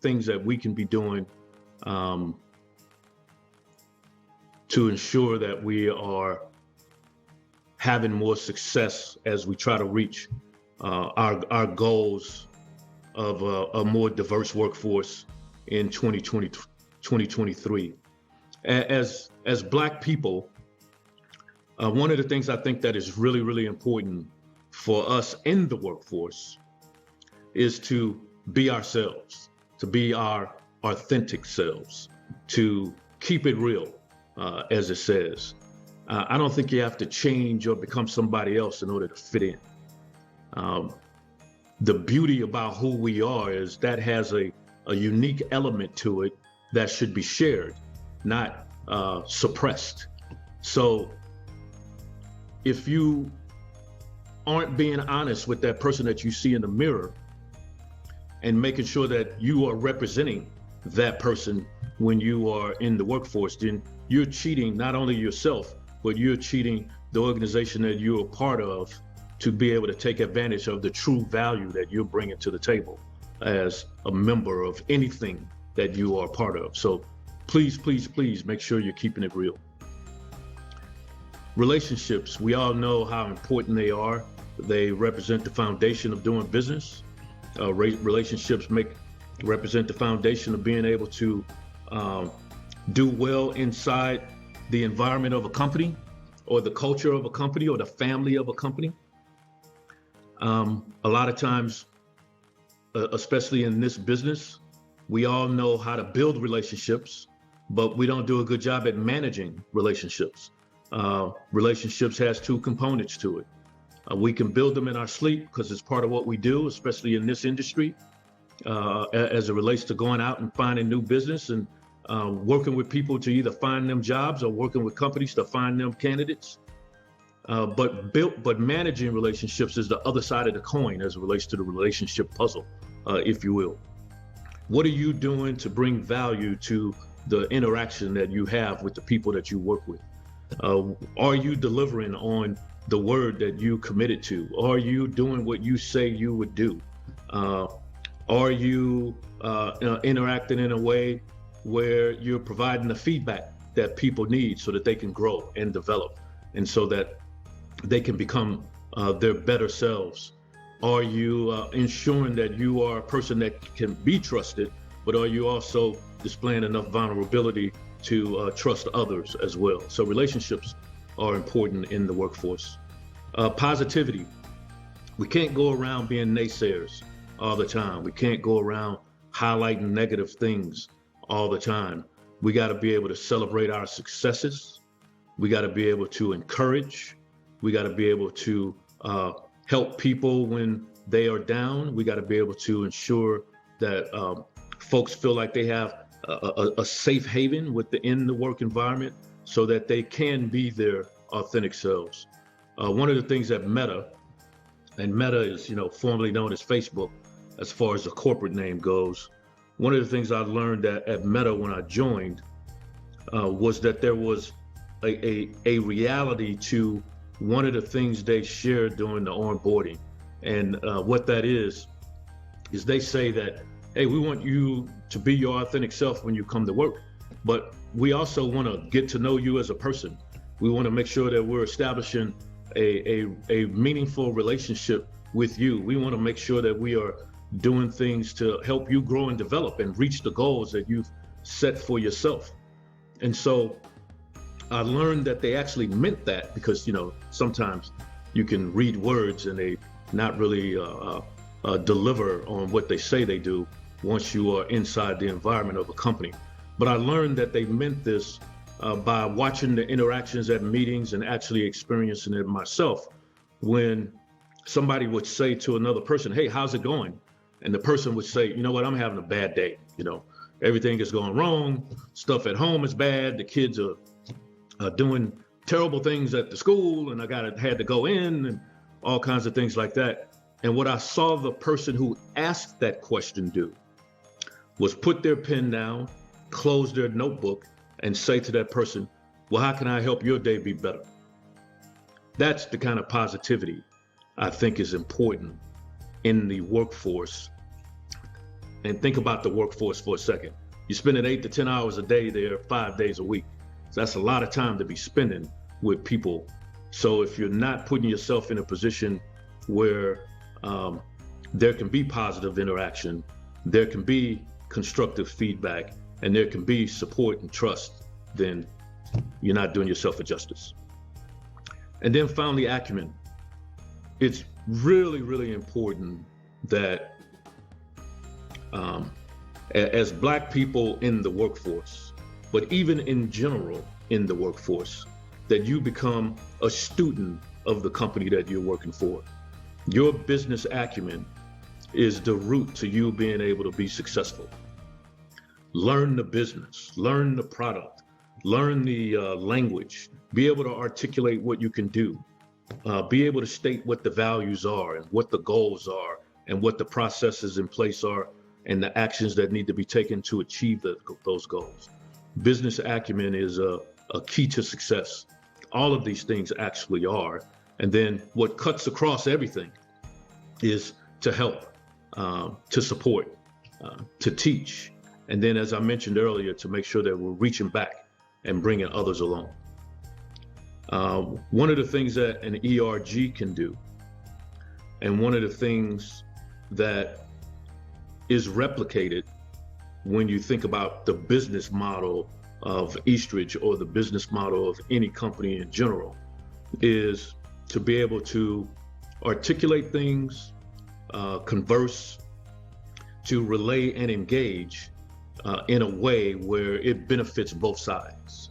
things that we can be doing to ensure that we are having more success as we try to reach our goals of a more diverse workforce in 2023. As Black people, one of the things I think that is really, really important for us in the workforce is to be ourselves, to be our authentic selves, to keep it real, as it says. I don't think you have to change or become somebody else in order to fit in. The beauty about who we are is that has a unique element to it that should be shared, not suppressed. So if you aren't being honest with that person that you see in the mirror and making sure that you are representing that person when you are in the workforce, then you're cheating not only yourself, but you're cheating the organization that you're a part of to be able to take advantage of the true value that you're bringing to the table as a member of anything that you are a part of. So please, please, please make sure you're keeping it real. Relationships, we all know how important they are. They represent the foundation of doing business. Relationships represent the foundation of being able to do well inside the environment of a company, or the culture of a company, or the family of a company. A lot of times, especially in this business, we all know how to build relationships, but we don't do a good job at managing relationships. Relationships has two components to it. We can build them in our sleep because it's part of what we do, especially in this industry, as it relates to going out and finding new business and working with people to either find them jobs or working with companies to find them candidates. But managing relationships is the other side of the coin as it relates to the relationship puzzle, if you will. What are you doing to bring value to the interaction that you have with the people that you work with? Are you delivering on the word that you committed to? Are you doing what you say you would do? Are you interacting in a way where you're providing the feedback that people need so that they can grow and develop, and so that they can become their better selves? Are you ensuring that you are a person that can be trusted, but are you also displaying enough vulnerability to trust others as well? So relationships are important in the workforce. Positivity. We can't go around being naysayers all the time. We can't go around highlighting negative things all the time. We got to be able to celebrate our successes. We got to be able to encourage. We got to be able to help people when they are down. We got to be able to ensure that folks feel like they have a safe haven within the work environment so that they can be their authentic selves. One of the things that Meta is, formerly known as Facebook, as far as the corporate name goes, one of the things I learned at Meta when I joined was that there was a reality to one of the things they shared during the onboarding. And what that is they say that, hey, we want you to be your authentic self when you come to work, but we also want to get to know you as a person. We want to make sure that we're establishing a meaningful relationship with you. We want to make sure that we are doing things to help you grow and develop and reach the goals that you've set for yourself. And so I learned that they actually meant that, because, sometimes you can read words and they not really deliver on what they say they do once you are inside the environment of a company. But I learned that they meant this by watching the interactions at meetings and actually experiencing it myself. When somebody would say to another person, hey, how's it going? And the person would say, you know what, I'm having a bad day. Everything is going wrong. Stuff at home is bad. The kids are doing terrible things at the school, and I had to go in, and all kinds of things like that. And what I saw the person who asked that question do was put their pen down, close their notebook, and say to that person, well, how can I help your day be better? That's the kind of positivity I think is important in the workforce. And think about the workforce for a second. You're spending 8 to 10 hours a day there, 5 days a week. So that's a lot of time to be spending with people. So if you're not putting yourself in a position where there can be positive interaction, there can be constructive feedback, and there can be support and trust, then you're not doing yourself a justice. And then finally, acumen. It's really, really important that as Black people in the workforce, but even in general in the workforce, that you become a student of the company that you're working for. Your business acumen is the root to you being able to be successful. Learn the business, learn the product, learn the language, be able to articulate what you can do, be able to state what the values are and what the goals are and what the processes in place are and the actions that need to be taken to achieve those goals. Business acumen is a key to success. All of these things actually are. And then what cuts across everything is to help, to support, to teach. And then, as I mentioned earlier, to make sure that we're reaching back and bringing others along. One of the things that an ERG can do, and one of the things that is replicated when you think about the business model of Eastridge or the business model of any company in general, is to be able to articulate things, converse, to relay and engage in a way where it benefits both sides.